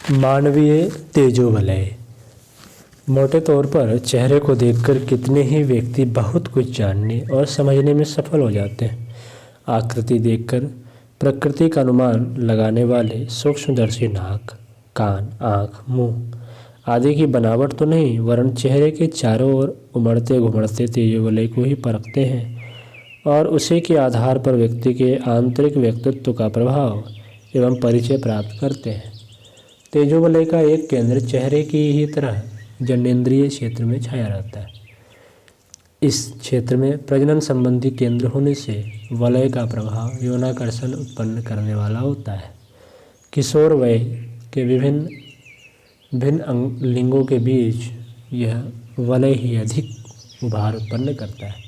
मानवीय तेजोवलय। मोटे तौर पर चेहरे को देखकर कितने ही व्यक्ति बहुत कुछ जानने और समझने में सफल हो जाते हैं। आकृति देखकर प्रकृति का अनुमान लगाने वाले सूक्ष्मदर्शी नाक, कान, आँख, मुंह आदि की बनावट तो नहीं, वरन चेहरे के चारों ओर उमड़ते घुमड़ते तेजोवलय को ही परखते हैं और उसी के आधार पर व्यक्ति के आंतरिक व्यक्तित्व का प्रभाव एवं परिचय प्राप्त करते हैं। तेजोवलय का एक केंद्र चेहरे की ही तरह जननेंद्रिय क्षेत्र में छाया रहता है। इस क्षेत्र में प्रजनन संबंधी केंद्र होने से वलय का प्रभाव यौनाकर्षण उत्पन्न करने वाला होता है। किशोर वय के भिन्न लिंगों के बीच यह वलय ही अधिक उभार उत्पन्न करता है।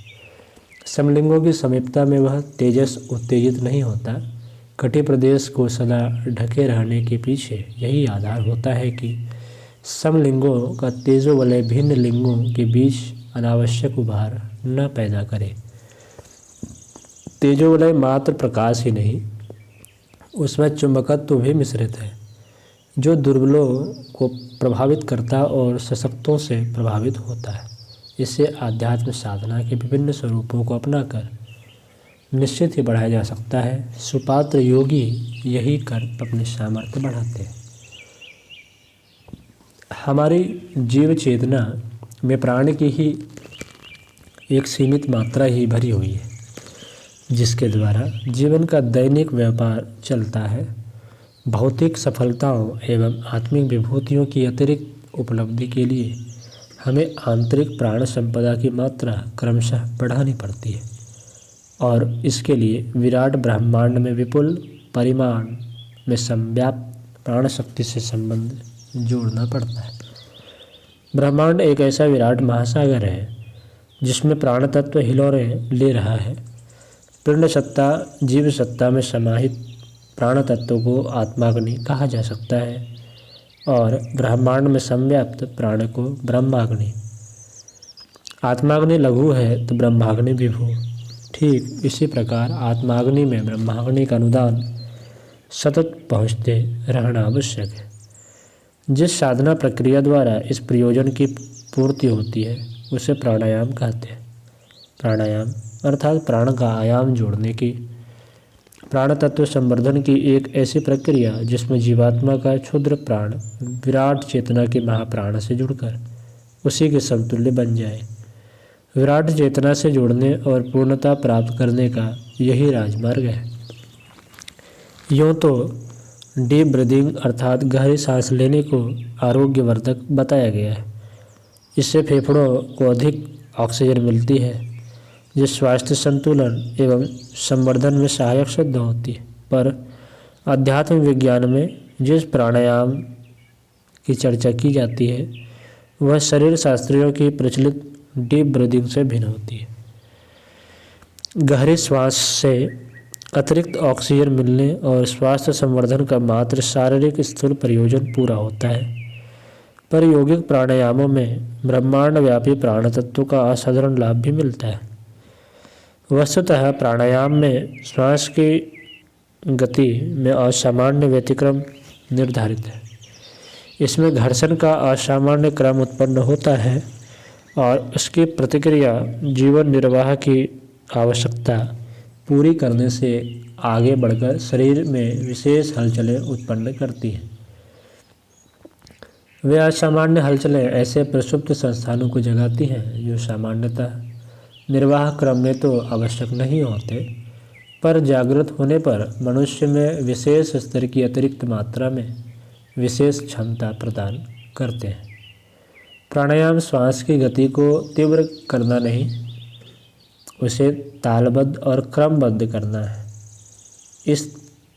समलिंगों की समीपता में वह तेजस उत्तेजित नहीं होता। कटी प्रदेश को सदा ढके रहने के पीछे यही आधार होता है कि समलिंगों का तेजोवलय भिन्न लिंगों के बीच अनावश्यक उभार न पैदा करे। तेजोवलय मात्र प्रकाश ही नहीं, उसमें चुंबकत्व भी मिश्रित है, जो दुर्बलों को प्रभावित करता और सशक्तों से प्रभावित होता है। इससे आध्यात्म साधना के विभिन्न स्वरूपों को अपनाकर निश्चित ही बढ़ाया जा सकता है। सुपात्र योगी यही कर अपनी सामर्थ्य बढ़ाते हैं। हमारी जीव चेतना में प्राण की ही एक सीमित मात्रा ही भरी हुई है, जिसके द्वारा जीवन का दैनिक व्यापार चलता है। भौतिक सफलताओं एवं आत्मिक विभूतियों की अतिरिक्त उपलब्धि के लिए हमें आंतरिक प्राण संपदा की मात्रा क्रमशः बढ़ानी पड़ती है और इसके लिए विराट ब्रह्मांड में विपुल परिमाण में संव्याप्त प्राण शक्ति से संबंध जोड़ना पड़ता है। ब्रह्मांड एक ऐसा विराट महासागर है जिसमें प्राण तत्व हिलोरें ले रहा है। पिंड सत्ता जीव सत्ता में समाहित प्राण तत्व को आत्माग्नि कहा जा सकता है और ब्रह्मांड में संव्याप्त प्राण को ब्रह्माग्नि। आत्माग्नि लघु है तो ब्रह्माग्नि विभु। ठीक इसी प्रकार आत्माग्नि में ब्रह्माग्नि का अनुदान सतत पहुँचते रहना आवश्यक है। जिस साधना प्रक्रिया द्वारा इस प्रयोजन की पूर्ति होती है उसे प्राणायाम कहते हैं। प्राणायाम अर्थात प्राण का आयाम जोड़ने की, प्राण तत्व संवर्धन की एक ऐसी प्रक्रिया जिसमें जीवात्मा का क्षुद्र प्राण विराट चेतना के महाप्राण से जुड़कर उसी के समतुल्य बन जाए। विराट चेतना से जुड़ने और पूर्णता प्राप्त करने का यही राजमार्ग है। यूँ तो डीप ब्रीदिंग अर्थात गहरी सांस लेने को आरोग्यवर्धक बताया गया है। इससे फेफड़ों को अधिक ऑक्सीजन मिलती है, जो स्वास्थ्य संतुलन एवं संवर्धन में सहायक सिद्ध होती है। पर अध्यात्म विज्ञान में जिस प्राणायाम की चर्चा की जाती है वह शरीर शास्त्रियों की प्रचलित डीप ब्रीदिंग से भिन्न होती है। गहरी श्वास से अतिरिक्त ऑक्सीजन मिलने और स्वास्थ्य संवर्धन का मात्र शारीरिक स्थूल प्रयोजन पूरा होता है। पर यौगिक प्राणायामों में ब्रह्मांड व्यापी प्राण तत्व का असाधारण लाभ भी मिलता है। वस्तुतः प्राणायाम में श्वास की गति में असामान्य व्यतिक्रम निर्धारित है। इसमें घर्षण का असामान्य क्रम उत्पन्न होता है और उसकी प्रतिक्रिया जीवन निर्वाह की आवश्यकता पूरी करने से आगे बढ़कर शरीर में विशेष हलचलें उत्पन्न करती हैं। वे असामान्य हलचलें ऐसे प्रसुप्त संस्थानों को जगाती हैं जो सामान्यतः निर्वाह क्रम में तो आवश्यक नहीं होते, पर जागृत होने पर मनुष्य में विशेष स्तर की अतिरिक्त मात्रा में विशेष क्षमता प्रदान करते हैं। प्राणायाम श्वास की गति को तीव्र करना नहीं, उसे तालबद्ध और क्रमबद्ध करना है। इस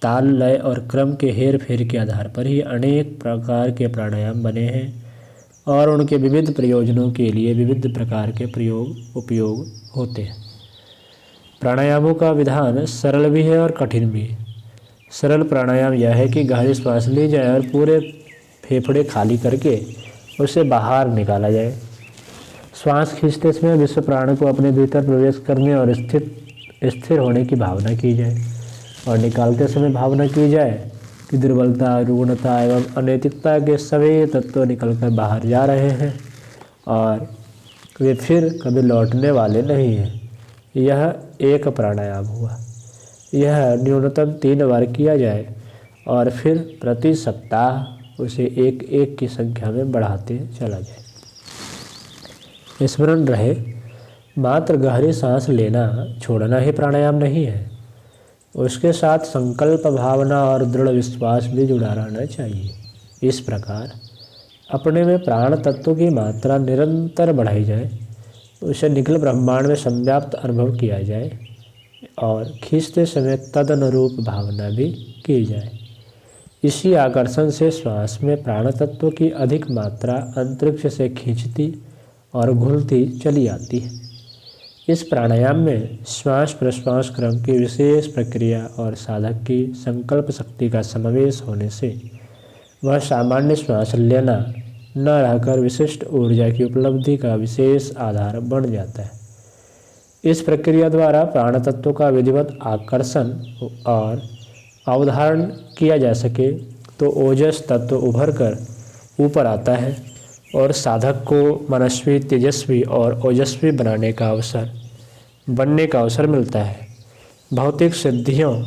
ताल लय और क्रम के हेर फेर के आधार पर ही अनेक प्रकार के प्राणायाम बने हैं और उनके विविध प्रयोजनों के लिए विविध प्रकार के उपयोग होते हैं। प्राणायामों का विधान सरल भी है और कठिन भी। सरल प्राणायाम यह है कि गहरी श्वास ली जाए और पूरे फेफड़े खाली करके उसे बाहर निकाला जाए। श्वास खींचते समय विश्व प्राण को अपने भीतर प्रवेश करने और स्थिर होने की भावना की जाए और निकालते समय भावना की जाए कि दुर्बलता, रुग्णता एवं अनैतिकता के सभी तत्व निकलकर बाहर जा रहे हैं और वे फिर कभी लौटने वाले नहीं हैं। यह एक प्राणायाम हुआ। यह न्यूनतम 3 बार किया जाए और फिर प्रति सप्ताह उसे 1-1 की संख्या में बढ़ाते चला जाए। स्मरण रहे, मात्र गहरी सांस लेना छोड़ना ही प्राणायाम नहीं है, उसके साथ संकल्प, भावना और दृढ़ विश्वास भी जुड़ा रहना चाहिए। इस प्रकार अपने में प्राण तत्व की मात्रा निरंतर बढ़ाई जाए, उसे निखिल ब्रह्मांड में संव्याप्त अनुभव किया जाए और खींचते समय तदनुरूप भावना भी की जाए। इसी आकर्षण से श्वास में प्राण तत्व की अधिक मात्रा अंतरिक्ष से खींचती और घुलती चली आती है। इस प्राणायाम में श्वास प्रश्वास क्रम की विशेष प्रक्रिया और साधक की संकल्प शक्ति का समावेश होने से वह सामान्य श्वास लेना न रहकर विशिष्ट ऊर्जा की उपलब्धि का विशेष आधार बन जाता है। इस प्रक्रिया द्वारा प्राण तत्व का विधिवत आकर्षण और अवधारण किया जा सके तो ओजस तत्व उभर कर ऊपर आता है और साधक को मनस्वी, तेजस्वी और ओजस्वी बनने का अवसर मिलता है। भौतिक सिद्धियों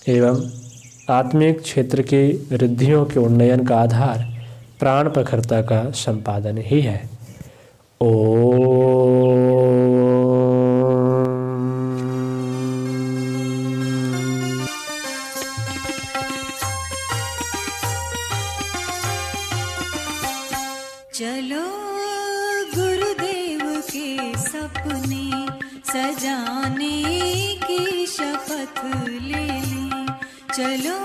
एवं आत्मिक क्षेत्र की रिद्धियों के उन्नयन का आधार प्राण प्रखरता का संपादन ही है। चलो गुरुदेव के सपने सजाने की शपथ ले लें। चलो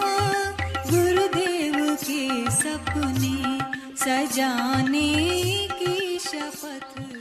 गुरुदेव के सपने सजाने की शपथ